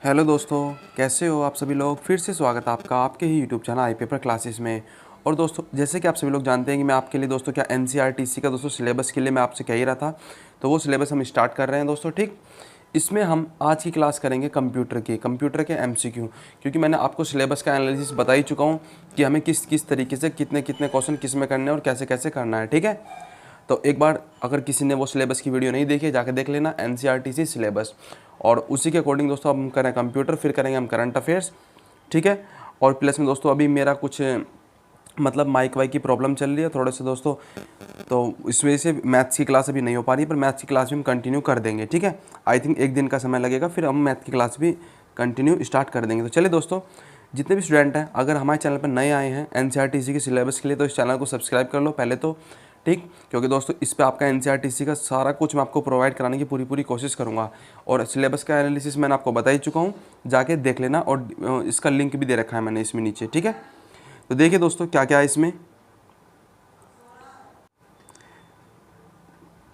Hello दोस्तों, कैसे हो आप सभी लोग। फिर से स्वागत है आपका आपके ही YouTube channel I Paper Classes में। और दोस्तों, जैसे कि आप सभी लोग जानते हैं कि मैं आपके लिए दोस्तों क्या एनसीईआरटी का दोस्तों सिलेबस के लिए मैं आपसे कह ही रहा था, तो वो सिलेबस हम स्टार्ट कर रहे हैं दोस्तों। ठीक, इसमें हम आज की क्लास करेंगे कंप्यूटर के एमसीक्यू, क्योंकि मैंने आपको सिलेबस का एनालिसिस बता ही चुका हूँ कि हमें किस किस तरीके से कितने कितने क्वेश्चन किस में करने हैं और कैसे कैसे करना है। ठीक है, तो एक बार अगर किसी ने वो सिलेबस की वीडियो नहीं देखी है जाके देख लेना, एनसीईआरटी सिलेबस। और उसी के अकॉर्डिंग दोस्तों हम करें कंप्यूटर, फिर करेंगे हम करंट अफेयर्स। ठीक है, और प्लस में दोस्तों अभी मेरा कुछ मतलब माइक वाइक की प्रॉब्लम चल रही है थोड़े से दोस्तों, तो इस वजह से मैथ्स की क्लास अभी नहीं हो पा रही है, पर मैथ्स की क्लास भी हम कंटिन्यू कर देंगे। ठीक है, आई थिंक एक दिन का समय लगेगा, फिर हम मैथ की क्लास भी कंटिन्यू स्टार्ट कर देंगे। तो चलिए दोस्तों, जितने भी स्टूडेंट हैं अगर हमारे चैनल पर नए आए हैं एनसीईआरटी के सिलेबस के लिए, तो इस चैनल को सब्सक्राइब कर लो पहले तो। ठीक, क्योंकि दोस्तों इस पे आपका एनसीईआरटी का सारा कुछ मैं आपको प्रोवाइड कराने की पूरी कोशिश करूंगा। और सिलेबस का एनालिसिस मैंने आपको बता ही चुका हूँ, जाके देख लेना, और इसका लिंक भी दे रखा है मैंने इसमें नीचे। ठीक है, तो देखिए दोस्तों क्या क्या है इसमें।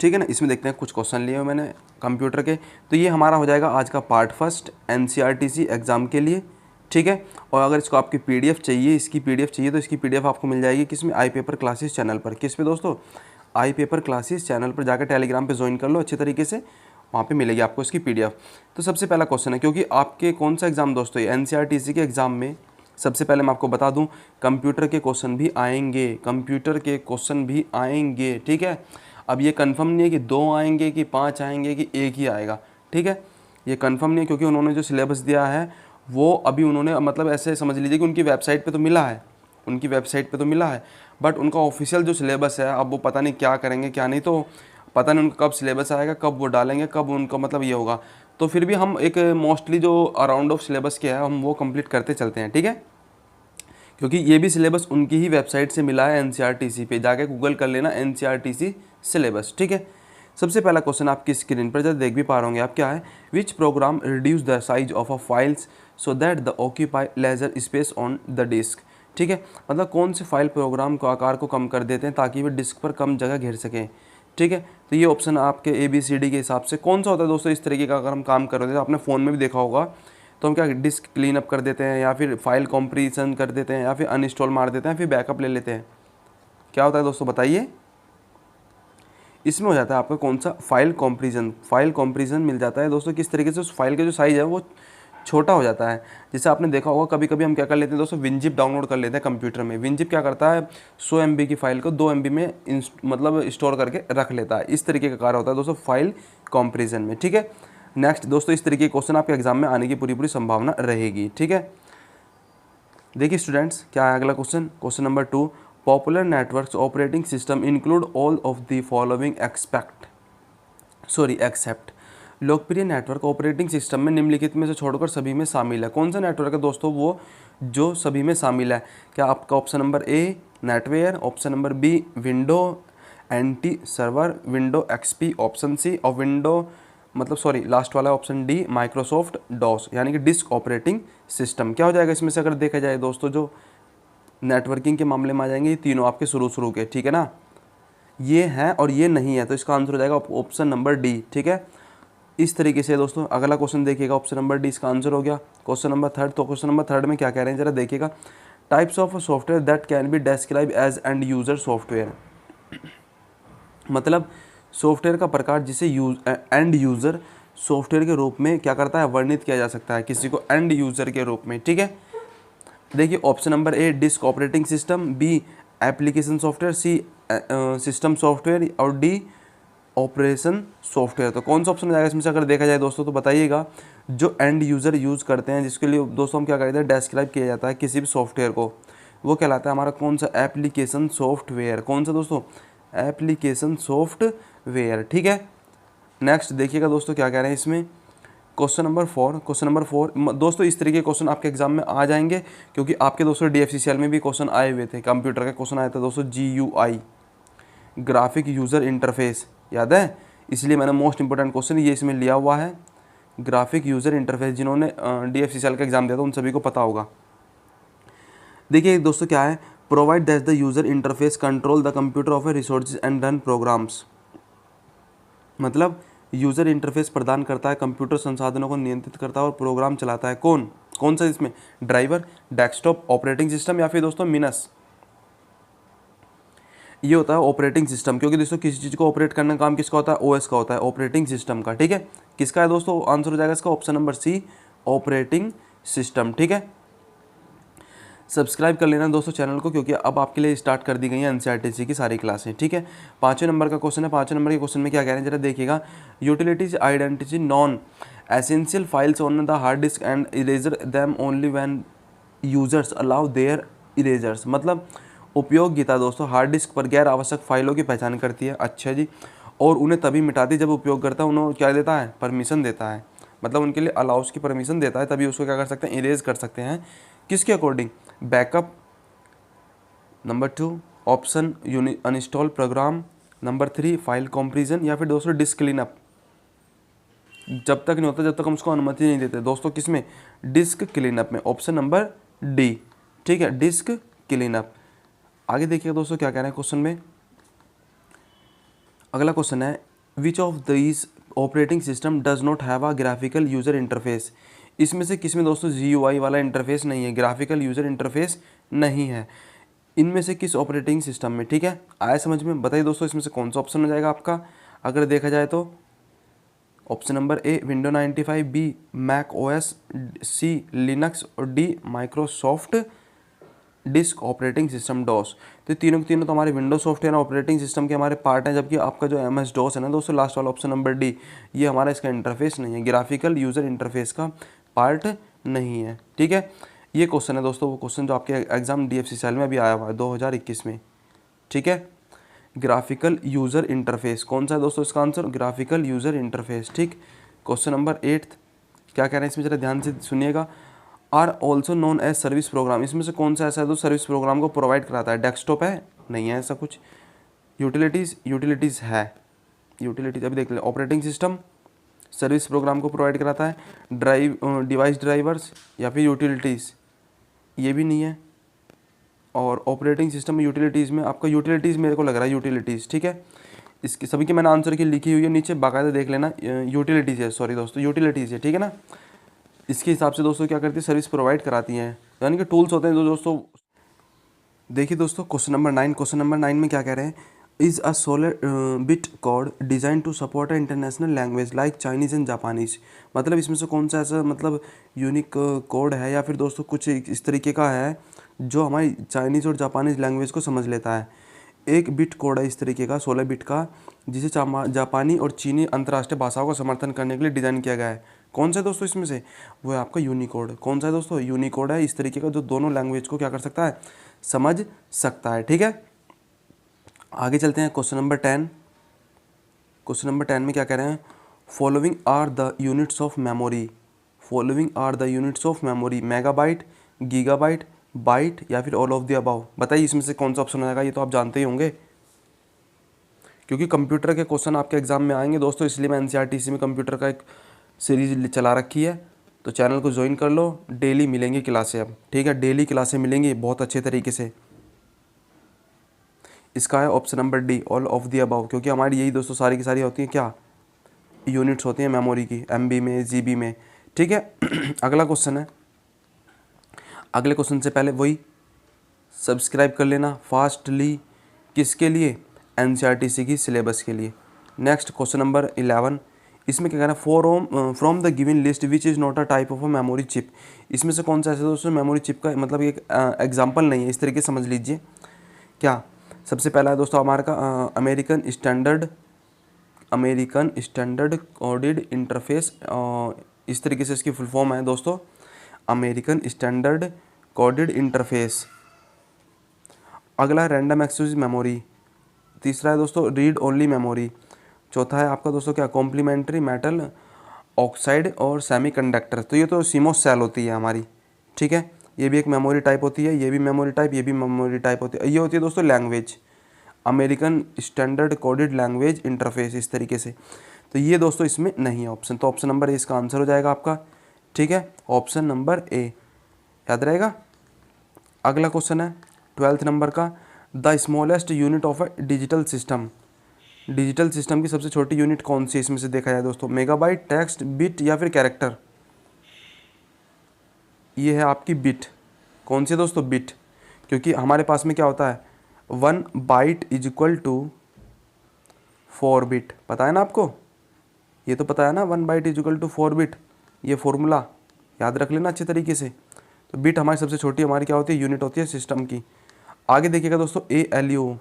ठीक है ना, इसमें देखते हैं कुछ क्वेश्चन लिए हुए मैंने कंप्यूटर के। तो ये हमारा हो जाएगा आज का पार्ट फर्स्ट एनसीईआरटी एग्ज़ाम के लिए। ठीक है, और अगर इसको आपकी पीडीएफ चाहिए, इसकी पीडीएफ चाहिए, तो इसकी पीडीएफ आपको मिल जाएगी किसमें, आई पेपर क्लासेस चैनल पर। किस पे दोस्तों, आई पेपर क्लासेस चैनल पर जाकर टेलीग्राम पे ज्वाइन कर लो अच्छे तरीके से, वहाँ पे मिलेगी आपको इसकी पीडीएफ। तो सबसे पहला क्वेश्चन है, क्योंकि आपके कौन सा एग्ज़ाम दोस्तों, ये एनसीईआरटी के एग्ज़ाम में सबसे पहले मैं आपको बता दूं कंप्यूटर के क्वेश्चन भी आएंगे, कंप्यूटर के क्वेश्चन भी आएंगे। ठीक है, अब ये कंफर्म नहीं है कि 2 आएंगे कि 5 आएंगे कि एक ही आएगा। ठीक है, ये कंफर्म नहीं है, क्योंकि उन्होंने जो सिलेबस दिया है वो अभी उन्होंने मतलब ऐसे समझ लीजिए कि उनकी वेबसाइट पे तो मिला है, उनकी वेबसाइट पे तो मिला है, बट उनका ऑफिशियल जो सिलेबस है अब वो पता नहीं क्या करेंगे क्या नहीं, तो पता नहीं उनका कब सिलेबस आएगा, कब वो डालेंगे, कब उनका मतलब ये होगा। तो फिर भी हम एक मोस्टली जो अराउंड ऑफ सिलेबस के है हम वो कंप्लीट करते चलते हैं। ठीक है, क्योंकि ये भी सिलेबस उनकी ही वेबसाइट से मिला है एनसीईआरटी पे, जाके गूगल कर लेना एनसीईआरटी सिलेबस। ठीक है, सबसे पहला क्वेश्चन आपकी स्क्रीन पर जब देख भी पा रहे होंगे आप, क्या है, which program reduce the size of a files so that the occupy lesser space on the disk. ठीक है, मतलब कौन से फाइल प्रोग्राम को आकार को कम कर देते हैं ताकि वे डिस्क पर कम जगह घेर सकें। ठीक है, तो ये ऑप्शन आपके ABCD के हिसाब से कौन सा होता है दोस्तों। इस तरीके का अगर हम काम कर रहे थे तो आपने फ़ोन में भी देखा होगा, तो हम क्या डिस्क क्लीन अप कर देते हैं, या फिर फाइल कॉम्प्रीशन कर देते हैं, या फिर अनइंस्टॉल मार देते हैं, फिर बैकअप ले लेते हैं। क्या होता है दोस्तों बताइए, इसमें हो जाता है आपका कौन सा, फाइल कॉम्प्रीजन मिल जाता है दोस्तों। किस तरीके से उस फाइल का जो साइज़ है वो छोटा हो जाता है। जैसे आपने देखा होगा कभी कभी हम क्या कर लेते हैं दोस्तों, विनजिप डाउनलोड कर लेते हैं कंप्यूटर में। विनजिप क्या करता है, 100 MB की फाइल को 2 MB में मतलब स्टोर करके रख लेता है। इस तरीके का कार्य होता है दोस्तों फाइल कॉम्प्रीजन में। ठीक है, नेक्स्ट दोस्तों, इस तरीके के क्वेश्चन आपके एग्जाम में आने की पूरी संभावना रहेगी। ठीक है, देखिए स्टूडेंट्स क्या है अगला question, question number 2, popular networks operating system include all of the following except. लोकप्रिय नेटवर्क ऑपरेटिंग सिस्टम में निम्नलिखित में से छोड़कर सभी में शामिल है। कौन सा नेटवर्क है दोस्तों वो जो सभी में शामिल है। क्या आपका option number A NetWare, option number B window NT server, window XP, option C और विंडो मतलब सॉरी लास्ट वाला ऑप्शन डी माइक्रोसॉफ्ट डॉस, यानी कि डिस्क ऑपरेटिंग सिस्टम। क्या हो जाएगा इसमें से अगर देखा जाए दोस्तों, जो नेटवर्किंग के मामले में आ जाएंगे ये तीनों आपके शुरू के। ठीक है ना, ये है और ये नहीं है, तो इसका आंसर हो जाएगा ऑप्शन नंबर डी। ठीक है, इस तरीके से दोस्तों अगला क्वेश्चन देखिएगा, ऑप्शन नंबर डी इसका आंसर हो गया। क्वेश्चन नंबर 3, तो क्वेश्चन नंबर 3 में क्या कह रहे हैं जरा देखिएगा, types of software that can be describe as end user software. मतलब सॉफ्टवेयर का प्रकार जिसे एंड यूज़र सॉफ्टवेयर के रूप में क्या करता है, वर्णित किया जा सकता है किसी को एंड यूज़र के रूप में। ठीक है, देखिए option number A disk operating system, B application software, C system software और डी ऑपरेशन सॉफ्टवेयर। तो कौन सा ऑप्शन हो जाएगा इसमें से अगर देखा जाए दोस्तों, तो बताइएगा जो एंड यूज़र यूज़ करते हैं, जिसके लिए दोस्तों हम क्या कहते हैं डिस्क्राइब किया जाता है किसी भी सॉफ्टवेयर को, वो कहलाता है हमारा कौन सा, एप्लीकेशन सॉफ्टवेयर। कौन सा दोस्तों, एप्लीकेशन सॉफ्टवेयर। ठीक है, नेक्स्ट देखिएगा दोस्तों क्या कह रहे हैं इसमें, क्वेश्चन नंबर 4 दोस्तों इस तरीके के क्वेश्चन आपके एग्जाम में आ जाएंगे, क्योंकि आपके दोस्तों DFCCL में भी क्वेश्चन आए हुए थे, कंप्यूटर का क्वेश्चन आया था दोस्तों GUI, ग्राफिक यूज़र इंटरफेस, याद है, इसलिए मैंने मोस्ट इंपॉर्टेंट क्वेश्चन ये इसमें लिया हुआ है, ग्राफिक यूज़र इंटरफेस। जिन्होंने DFCCL का एग्जाम दिया था उन सभी को पता होगा। देखिए दोस्तों क्या है, provide that the user interface control the computer of a resources and run programs. मतलब यूज़र इंटरफेस प्रदान करता है, कंप्यूटर संसाधनों को नियंत्रित करता है और प्रोग्राम चलाता है। कौन सा इसमें? ड्राइवर, डेस्कटॉप, ऑपरेटिंग सिस्टम या फिर दोस्तों मिनस। ये होता है ऑपरेटिंग सिस्टम, क्योंकि दोस्तों किसी चीज़ को ऑपरेट करने का काम किसका होता है? ओएस का होता है, ऑपरेटिंग सिस्टम का। ठीक है, किसका है दोस्तों? आंसर हो जाएगा इसका option number C, operating system. ठीक है, सब्सक्राइब कर लेना दोस्तों चैनल को, क्योंकि अब आपके लिए स्टार्ट कर दी गई हैं एनसीईआरटी की सारी क्लासें। ठीक है, 5वें नंबर का क्वेश्चन है। 5वें नंबर के क्वेश्चन में क्या कह रहे हैं जरा देखिएगा। Utilities identity non essential files on the hard disk and eraser them only when users allow there erasers. मतलब उपयोगिता दोस्तों हार्ड डिस्क पर गैर आवश्यक फाइलों की पहचान करती है। अच्छा जी, और उन्हें तभी मिटाती जब उपयोगकर्ता उन्हें क्या देता है? परमिशन देता है। मतलब उनके लिए अलाउस की परमिशन देता है, तभी उसको क्या कर सकते हैं? इरेज कर सकते हैं। किसके according? Backup. Number 2 option uninstall program. Number 3 file comparison, या फिर दोस्तों डिस्क क्लीनअप। जब तक नहीं होता जब तक हम उसको अनुमति नहीं देते दोस्तों, किसमें? डिस्क क्लीनअप में, ऑप्शन नंबर डी। ठीक है, डिस्क क्लीनअप। आगे देखिए दोस्तों क्या कह रहे हैं क्वेश्चन में। अगला क्वेश्चन है which of these operating system does not have a graphical user interface. इसमें से किसमें दोस्तों GUI वाला इंटरफेस नहीं है, ग्राफिकल यूजर इंटरफेस नहीं है? इनमें से किस ऑपरेटिंग सिस्टम में? ठीक है, आया समझ में? बताइए दोस्तों इसमें से कौन सा ऑप्शन हो जाएगा आपका अगर देखा जाए तो? Option number A window 95, B Mac OS, C Linux और D Microsoft disk operating system DOS. तो तीनों के तीनों तो हमारे विंडो सॉफ्टवेयर ऑपरेटिंग सिस्टम के हमारे पार्ट हैं, जबकि आपका जो MS DOS है ना दोस्तों, लास्ट वाला ऑप्शन नंबर डी, ये हमारा इसका इंटरफेस नहीं है, ग्राफिकल यूज़र इंटरफेस का पार्ट नहीं है। ठीक है, ये क्वेश्चन है दोस्तों, वो क्वेश्चन जो आपके एग्जाम DFC सेल में अभी आया हुआ है 2021 में। ठीक है, ग्राफिकल यूज़र इंटरफेस कौन सा है दोस्तों? इसका आंसर ग्राफिकल यूज़र इंटरफेस। ठीक, क्वेश्चन नंबर 8 क्या कह रहे हैं इसमें जरा ध्यान से सुनिएगा। Are also known as service program. इसमें से कौन सा ऐसा है तो सर्विस प्रोग्राम को प्रोवाइड कराता है? डेस्कटॉप है? नहीं है ऐसा कुछ। यूटिलिटीज़ है, यूटिलिटीज अभी देख लें। ऑपरेटिंग सिस्टम सर्विस प्रोग्राम को प्रोवाइड कराता है। डिवाइस ड्राइवर्स या फिर यूटिलिटीज़, ये भी नहीं है। और ऑपरेटिंग सिस्टम में यूटिलिटीज़ में आपका यूटिलिटीज़ मेरे को लग रहा है यूटिलिटीज़। ठीक है, इसकी सभी की मैंने आंसर की लिखी हुई है नीचे, बाकायदा देख लेना। यूटिलिटीज़ है, सॉरी दोस्तों यूटिलिटीज़ है। ठीक है ना, इसके हिसाब से दोस्तों क्या करती है? सर्विस प्रोवाइड कराती हैं, यानी कि टूल्स होते हैं जो दोस्तों। देखिए दोस्तों क्वेश्चन नंबर 9, क्वेश्चन नंबर 9 में क्या कह रहे हैं? Is a solar bit code design to support a international language like Chinese and Japanese. मतलब इसमें से कौन सा ऐसा मतलब यूनिक कोड है या फिर दोस्तों कुछ इस तरीके का है जो हमारी चाइनीज़ और जापानीज लैंग्वेज को समझ लेता है? एक बिट कोड है इस तरीके का 16 बिट का, जिसे जापानी और चीनी अंतर्राष्ट्रीय भाषाओं का समर्थन करने के लिए डिज़ाइन किया गया है। कौन सा है दोस्तों इसमें से? वो है आपका यूनिकोड। कौन सा है दोस्तों? यूनिकोड है इस तरीके का जो दोनों लैंग्वेज को क्या कर सकता है? समझ सकता है। ठीक है, आगे चलते हैं क्वेश्चन नंबर 10। क्वेश्चन नंबर 10 में क्या कह रहे हैं? Following are the units of memory. Following are the units of memory, megabyte, gigabyte, byte या फिर ऑल ऑफ द अबव। बताइए इसमें से कौन सा ऑप्शन आएगा? ये तो आप जानते ही होंगे, क्योंकि कंप्यूटर के क्वेश्चन आपके एग्जाम में आएंगे दोस्तों, इसलिए मैं एनसीईआरटी में कंप्यूटर का एक सीरीज चला रखी है। तो चैनल को ज्वाइन कर लो, डेली मिलेंगी क्लासें अब। ठीक है, डेली क्लासें मिलेंगी बहुत अच्छे तरीके से। इसका है option number D, all of the above, क्योंकि हमारी यही दोस्तों सारी की सारी होती हैं क्या? यूनिट्स होती हैं मेमोरी की, MB में, GB में। ठीक है, अगला क्वेश्चन है। अगले क्वेश्चन से पहले वही सब्सक्राइब कर लेना फास्टली। किसके लिए? एनसीईआरटी की सिलेबस के लिए। नेक्स्ट क्वेश्चन नंबर 11, इसमें क्या कहना है? From the given list which is not a type of a memory chip. इसमें से कौन सा ऐसा दोस्तों मेमोरी चिप का मतलब एक एग्जाम्पल नहीं है, इस तरीके से समझ लीजिए। क्या सबसे पहला है दोस्तों हमारे का अमेरिकन स्टैंडर्ड कोडेड इंटरफेस, इस तरीके से इसकी फुल फॉर्म है दोस्तों, अमेरिकन स्टैंडर्ड कोडेड इंटरफेस। अगला है रैंडम एक्सेस मेमोरी। तीसरा है दोस्तों रीड ओनली मेमोरी। चौथा है आपका दोस्तों क्या? कॉम्प्लीमेंट्री मेटल ऑक्साइड और सेमीकंडक्टर। तो ये तो सीमोस सेल होती है हमारी। ठीक है, ये भी एक मेमोरी टाइप होती है, ये भी मेमोरी टाइप, ये भी मेमोरी टाइप होती है। ये होती है दोस्तों language, American standard coded language interface, इस तरीके से। तो ये दोस्तों इसमें नहीं है ऑप्शन, तो ऑप्शन नंबर ए इसका आंसर हो जाएगा आपका। ठीक है, ऑप्शन नंबर ए याद रहेगा। अगला क्वेश्चन है 12th नंबर का, the smallest unit of a digital system. Digital system की सबसे छोटी यूनिट कौन सी है इसमें से देखा जाए दोस्तों? मेगाबाइट, टेक्स्ट, बिट या फिर कैरेक्टर? ये है आपकी बिट। कौन सी है दोस्तों? बिट। क्योंकि हमारे पास में क्या होता है, 1 byte is equal to 4 bit. पता है ना आपको, ये तो पता है ना, 1 byte is equal to 4 bit. ये फॉर्मूला याद रख लेना अच्छे तरीके से। तो बिट हमारी सबसे छोटी हमारी क्या होती है, यूनिट होती है सिस्टम की। आगे देखिएगा दोस्तों, ALU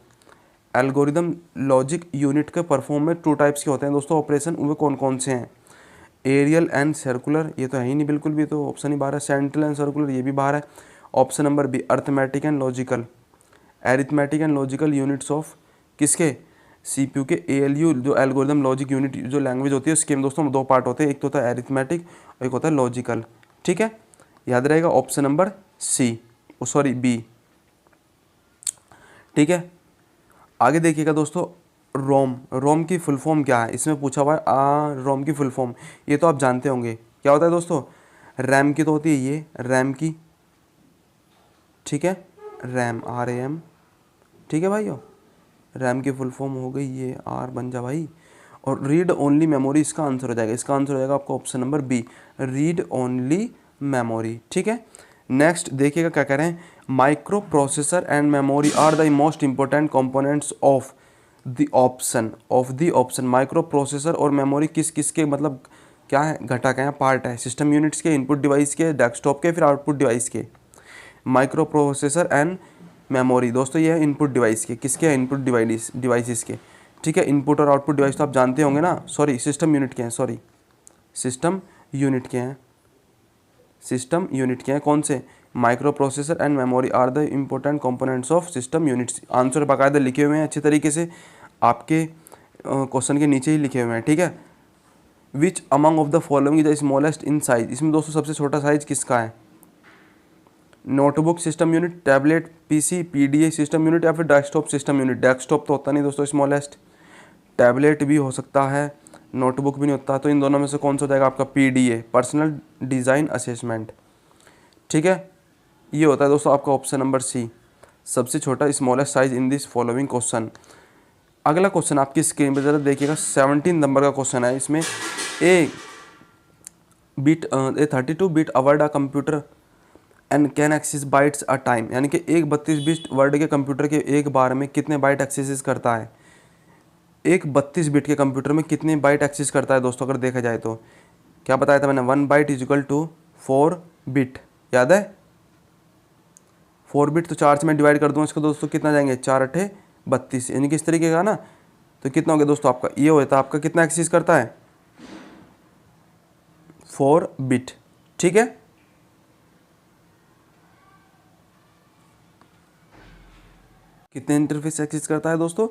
एल्गोरिदम लॉजिक यूनिट के परफॉर्म में 2 टाइप्स के होते हैं दोस्तों ऑपरेशन। वे कौन कौन से हैं? एरियल एंड सर्कुलर, ये तो है ही नहीं बिल्कुल भी, तो ऑप्शन ही बाहर है। सेंट्रल एंड सर्कुलर, ये भी बाहर है। Option number B, arithmetic and logical. Arithmetic and logical units of किसके? CPU के। ALU जो एल्गोरिदम लॉजिक यूनिट जो लैंग्वेज होती है उसके में दोस्तों 2 पार्ट होते हैं, एक तो होता है एरिथमेटिक और एक होता है लॉजिकल। ठीक है, याद रहेगा option number C, sorry B. ठीक है, आगे देखिएगा दोस्तों, रोम की फुल फॉर्म क्या है इसमें पूछा हुआ है। रोम की फुल फॉर्म ये तो आप जानते होंगे क्या होता है दोस्तों? रैम की तो होती है ये, रैम की। ठीक है, रैम, RAM। ठीक है भाइयों, रैम की फुल फॉर्म हो गई ये, आर बन जा भाई। और रीड ओनली मेमोरी इसका आंसर हो जाएगा। इसका आंसर हो जाएगा आपका option number B, read only memory. ठीक है, नेक्स्ट देखिएगा क्या कह रहे हैं, microprocessor and memory are the most important components of the option. Microprocessor और मेमोरी किस किस के मतलब क्या है, घटक हैं, पार्ट है? सिस्टम यूनिट्स के, इनपुट डिवाइस के, डेस्कटॉप के, फिर आउटपुट डिवाइस के। माइक्रो प्रोसेसर एंड मेमोरी दोस्तों ये है इनपुट डिवाइस के, किसके हैं? इनपुट डिवाइसेस के। ठीक है, इनपुट और आउटपुट डिवाइस तो आप जानते होंगे ना, सॉरी सिस्टम यूनिट के हैं, सॉरी सिस्टम यूनिट के हैं, सिस्टम यूनिट के हैं। कौन से? Microprocessor and memory are the important components of system units. Answer बाकायदा लिखे हुए हैं अच्छे तरीके से, आपके क्वेश्चन के नीचे ही लिखे हुए हैं। ठीक है, which among of the following is the smallest in size? इसमें दोस्तों सबसे छोटा साइज किसका है? Notebook system unit, tablet, PC, PDA system unit या फिर डेस्कटॉप सिस्टम यूनिट? डेस्कटॉप तो होता नहीं दोस्तों स्मॉलेस्ट, टैबलेट भी हो सकता है, नोटबुक भी नहीं होता। तो इन दोनों में से कौन सा हो जाएगा आपका? PDA, personal design assessment. ठीक है, ये होता है दोस्तों आपका ऑप्शन नंबर सी, सबसे छोटा smallest size in this following question. अगला क्वेश्चन आपकी स्क्रीन पर जरा देखिएगा, 17 नंबर का क्वेश्चन है। इसमें a 32 bit word a computer and can access bytes a time, यानी कि एक 32 बिट वर्ड के कंप्यूटर के एक बार में कितने बाइट एक्सेस करता है? एक 32 बिट के कंप्यूटर में कितने बाइट एक्सेस करता है दोस्तों? अगर देखा जाए तो क्या बताया था मैंने, 1 byte is equal to 4 bit, याद है? 4 बिट तो 4 से मैं डिवाइड कर दूँ इसको दोस्तों, कितना जाएंगे? 4 8 32, यानी कि इस तरीके का ना। तो कितना हो गया दोस्तों आपका? ये होता है आपका कितना एक्सेस करता है? 4 बिट। ठीक है, कितने इंटरफेस एक्सेस करता है दोस्तों?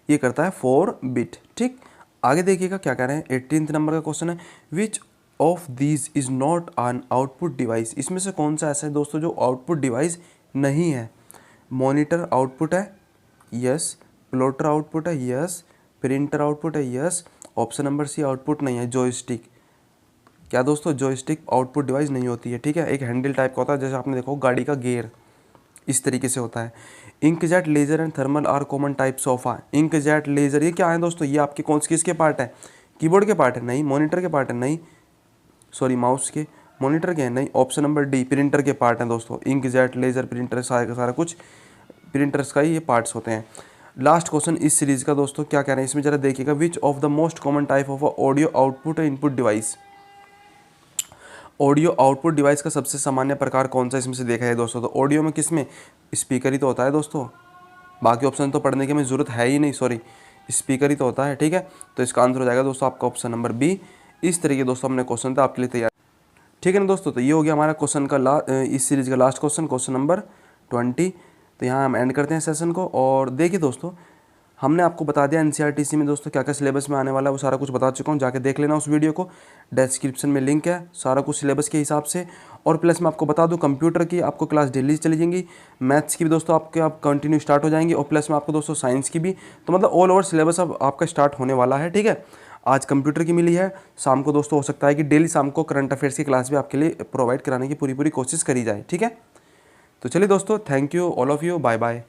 ये करता है 4 बिट। ठीक, आगे देखिएगा क्या कह रहे हैं, 18 नंबर का क्वेश्चन है, which of these is not an output device? इसमें से कौन सा ऐसा है दोस्तों जो आउटपुट डिवाइस नहीं है? मॉनिटर आउटपुट है, यस। प्लॉटर आउटपुट है, यस। प्रिंटर आउटपुट है, yes. Option number C output नहीं है, जॉयस्टिक। क्या दोस्तों? जॉयस्टिक आउटपुट डिवाइस नहीं होती है। ठीक है, एक हैंडल टाइप का होता है, जैसे आपने देखो गाड़ी का गियर, इस तरीके से होता है। Inkjet laser and thermal are common types of inkjet laser, ये क्या है दोस्तों? ये आपके कौन से किसके पार्ट है? कीबोर्ड के पार्ट है? नहीं। मॉनिटर के पार्ट है? नहीं। सॉरी, माउस के, मॉनिटर के हैं? नहीं। ऑप्शन नंबर डी, प्रिंटर के पार्ट हैं दोस्तों। इंकजेट लेजर प्रिंटर सारा कुछ प्रिंटर्स का ही ये पार्ट्स होते हैं। लास्ट क्वेश्चन इस सीरीज का दोस्तों क्या कह रहे हैं इसमें जरा देखिएगा, which of the most common type of audio output input device? Audio output device का सबसे सामान्य प्रकार कौन सा इसमें से देखा है दोस्तों? तो ऑडियो में किस में? स्पीकर ही तो होता है दोस्तों, बाकी ऑप्शन तो पढ़ने की हमें ज़रूरत है ही नहीं, सॉरी स्पीकर ही तो होता है। ठीक है, तो इसका आंसर हो जाएगा दोस्तों आपका ऑप्शन नंबर बी। इस तरीके दोस्तों हमने क्वेश्चन था आपके लिए तैयार। ठीक है ना दोस्तों, तो ये हो गया हमारा क्वेश्चन का इस सीरीज़ का लास्ट क्वेश्चन, क्वेश्चन नंबर 20। तो यहाँ हम एंड करते हैं सेशन को। और देखिए दोस्तों, हमने आपको बता दिया NCERT में दोस्तों क्या क्या सिलेबस में आने वाला है, वो सारा कुछ बता चुका हूँ, जाके देख लेना उस वीडियो को, डिस्क्रिप्शन में लिंक है, सारा कुछ सिलेबस के हिसाब से। और प्लस मैं आपको बता दूँ, कंप्यूटर की आपको क्लास डेली चली जाएंगी, मैथ्स की भी दोस्तों आपके कंटिन्यू स्टार्ट हो जाएंगी, और प्लस में आपको दोस्तों साइंस की भी। तो मतलब ऑल ओवर सिलेबस अब आपका स्टार्ट होने वाला है। ठीक है, आज कंप्यूटर की मिली है, शाम को दोस्तों हो सकता है कि डेली शाम को करंट अफेयर्स की क्लास भी आपके लिए प्रोवाइड कराने की पूरी कोशिश करी जाए। ठीक है, तो चलिए दोस्तों, thank you all of you, bye bye.